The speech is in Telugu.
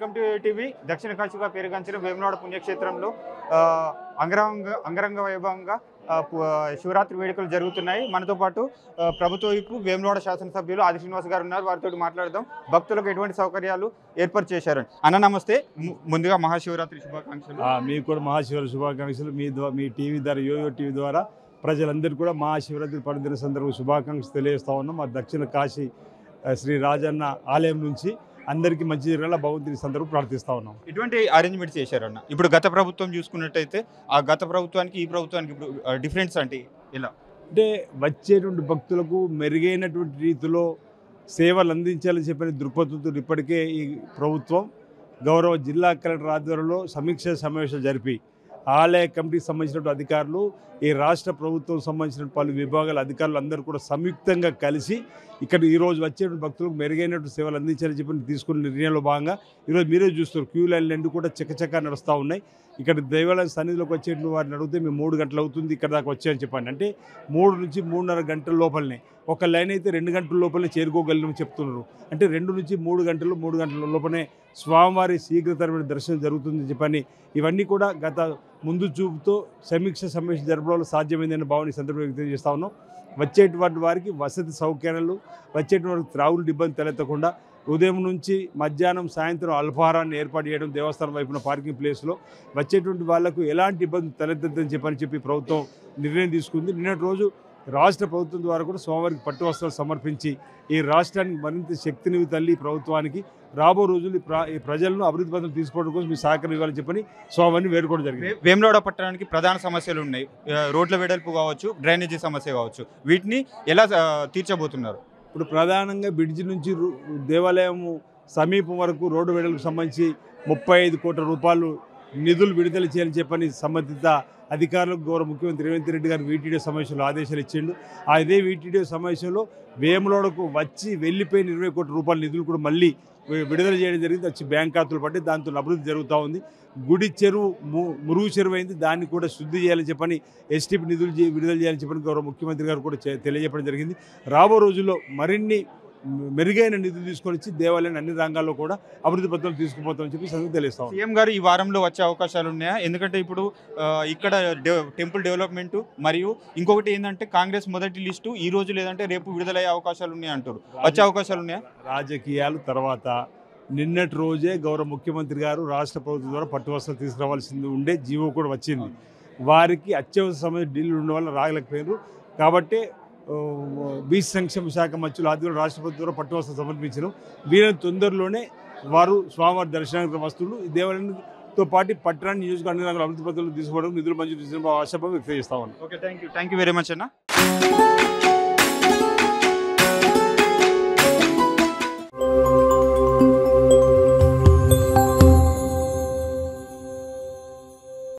Welcome to TV. దక్షిణ కాశీగా పేరుగాంచిన వేములవాడ పుణ్యక్షేత్రంలో అంగరంగ వైభవంగా శివరాత్రి వేడుకలు జరుగుతున్నాయి. మనతో పాటు ప్రభుత్వ వైపు వేములవాడ శాసనసభ్యులు ఆది శ్రీనివాస్ గారు ఉన్నారు. వారితో మాట్లాడదాం. భక్తులకు ఎటువంటి సౌకర్యాలు ఏర్పాటు చేశారని. అన్న నమస్తే, ముందుగా మహాశివరాత్రి శుభాకాంక్షలు. మీకు కూడా మహాశివరాత్రి శుభాకాంక్షలు. మీ టీవీ ద్వారా యోయో టీవీ ద్వారా ప్రజలందరూ కూడా మహాశివరాత్రి పర్వదిన సందర్భంగా శుభాకాంక్షలు తెలియజేస్తా ఉన్నాం. మా దక్షిణ కాశీ శ్రీ రాజన్న ఆలయం నుంచి అందరికీ మంచి జరగాల భగవంతుని సందర్భం ప్రార్థిస్తా ఉన్నాం. ఇటువంటి అరేంజ్మెంట్ చేశారన్న. ఇప్పుడు గత ప్రభుత్వం చూసుకున్నట్టయితే ఆ గత ప్రభుత్వానికి ఈ ప్రభుత్వానికి ఇప్పుడు డిఫరెన్స్ అంటే ఎలా అంటే వచ్చేటువంటి భక్తులకు మెరుగైనటువంటి రీతిలో సేవలు అందించాలని చెప్పిన దృక్పథంతో ఇప్పటికే ఈ ప్రభుత్వం గౌరవ జిల్లా కలెక్టర్ ఆధ్వర్యంలో సమీక్ష సమావేశాలు జరిపి ఆలయ కమిటీకి సంబంధించినటువంటి అధికారులు, ఈ రాష్ట్ర ప్రభుత్వం సంబంధించిన పలు విభాగాల అధికారులు అందరూ కూడా సంయుక్తంగా కలిసి ఇక్కడ ఈరోజు వచ్చేటువంటి భక్తులకు మెరుగైనటువంటి సేవలు అందించాలని చెప్పి తీసుకున్న నిర్ణయంలో భాగంగా ఈరోజు మీరే చూస్తారు క్యూ లైన్లు కూడా చకచకా నడుస్తూ ఉన్నాయి. ఇక్కడ దేవాలయం సన్నిధిలోకి వచ్చేటువంటి వారిని అడిగితే మేము 3 గంటలు అవుతుంది ఇక్కడ దాకా వచ్చాయని చెప్పండి. అంటే 3 నుంచి 3.5 గంటల లోపలనే, ఒక లైన్ అయితే 2 గంటల లోపలనే చేరుకోగలమని చెప్తున్నారు. అంటే 2 నుంచి 3 గంటలు 3 గంటల లోపలనే స్వామివారి శీఘ్రతరమైన దర్శనం జరుగుతుందని చెప్పని ఇవన్నీ కూడా గత ముందు చూపుతో సమీక్ష సమావేశం జరపడంలో సాధ్యమైందని భావన సందర్భంగా వ్యక్తం చేస్తా ఉన్నాం. వచ్చేటువంటి వారికి వసతి సౌకర్యాలు, వచ్చేటువంటి వారికి త్రాగుడు ఇబ్బంది తలెత్తకుండా ఉదయం నుంచి మధ్యాహ్నం సాయంత్రం అల్పాహారాన్ని ఏర్పాటు చేయడం, దేవస్థానం వైపున పార్కింగ్ ప్లేస్లో వచ్చేటువంటి వాళ్లకు ఎలాంటి ఇబ్బంది తలెత్తదని చెప్పి ప్రభుత్వం నిర్ణయం తీసుకుంది. నిన్నటి రోజు రాష్ట్ర ప్రభుత్వం ద్వారా కూడా స్వామివారికి పట్టు వస్త్రాలు సమర్పించి ఈ రాష్ట్రానికి మరింత శక్తిని తల్లి ప్రభుత్వానికి రాబో రోజులు ఈ ప్రజలను అభివృద్ధి పథకం తీసుకోవడం కోసం మీ సహకారం ఇవ్వాలని చెప్పని స్వామిని వేడుకోవడం జరిగింది. వేములవాడ పట్టణానికి ప్రధాన సమస్యలు ఉన్నాయి. రోడ్ల వెడల్పు కావచ్చు, డ్రైనేజీ సమస్య కావచ్చు, వీటిని ఎలా తీర్చబోతున్నారు? ఇప్పుడు ప్రధానంగా బ్రిడ్జి నుంచి దేవాలయం సమీపం వరకు రోడ్డు వెడల్పుకు సంబంధించి 35 కోట్ల రూపాయలు నిధులు విడుదల చేయాలని చెప్పని సంబంధిత అధికారులకు గౌరవ ముఖ్యమంత్రి రేవంత్ రెడ్డి గారు వీటీడీఓ సమావేశంలో ఆదేశాలు ఇచ్చిండు. అదే వీటీడీఓ సమావేశంలో వేములవాడకు వచ్చి వెళ్ళిపోయిన 20 కోట్ల రూపాయల నిధులు కూడా మళ్ళీ విడుదల చేయడం జరిగింది. వచ్చి బ్యాంక్ ఖాతాలు పట్టి దాంతో అభివృద్ధి జరుగుతూ ఉంది. గుడి చెరువు మురుగు చెరువు అయింది, దాన్ని కూడా శుద్ధి చేయాలని చెప్పని ఎస్టీపీ నిధులు విడుదల చేయాలని చెప్పని గౌరవ ముఖ్యమంత్రి గారు కూడా తెలియజెప్పడం జరిగింది. రాబో రోజుల్లో మరిన్ని మెరుగైన నిధులు తీసుకొని వచ్చి దేవాలయాన్ని అన్ని రంగాల్లో కూడా అభివృద్ధి పత్రాలు తీసుకుపోతామని చెప్పి సంగతి తెలుస్తాం. సీఎం గారు ఈ వారంలో వచ్చే అవకాశాలు ఉన్నాయా? ఎందుకంటే ఇప్పుడు ఇక్కడ టెంపుల్ డెవలప్మెంట్ మరియు ఇంకొకటి ఏంటంటే కాంగ్రెస్ మొదటి లిస్టు ఈ రోజు లేదంటే రేపు విడుదలయ్యే అవకాశాలు ఉన్నాయి అంటారు. వచ్చే అవకాశాలు ఉన్నాయా? రాజకీయాలు తర్వాత నిన్నటి రోజే గౌరవ ముఖ్యమంత్రి గారు రాష్ట్ర ప్రభుత్వం ద్వారా పట్టు వస్త్రాలు తీసుకురావాల్సింది ఉండే జీవో కూడా వచ్చింది. వారికి అత్యవసర సమయం ఢిల్లీ ఉండడం వల్ల రాగలేకపోయారు. కాబట్టి బీసీ సంక్షేమ శాఖ మంత్రులు ఆధ్వర్యంలో రాష్ట్ర ప్రభుత్వం ద్వారా పట్టు వస్త్రాలు సమర్పించడం, వీళ్ళని తొందరలోనే వారు స్వామివారి దర్శనానికి వస్తువులు ఈ దేవాలయంతో పాటు పట్టణాన్ని నియోజకవర్గ అన్ని రంగాల అభివృద్ధి పత్రాలు తీసుకోవడం, నిధులు మంజూరు చేసిన ఆశాభావం వ్యక్తం చేస్తా ఉన్నాం. Okay, thank you very much అన్న.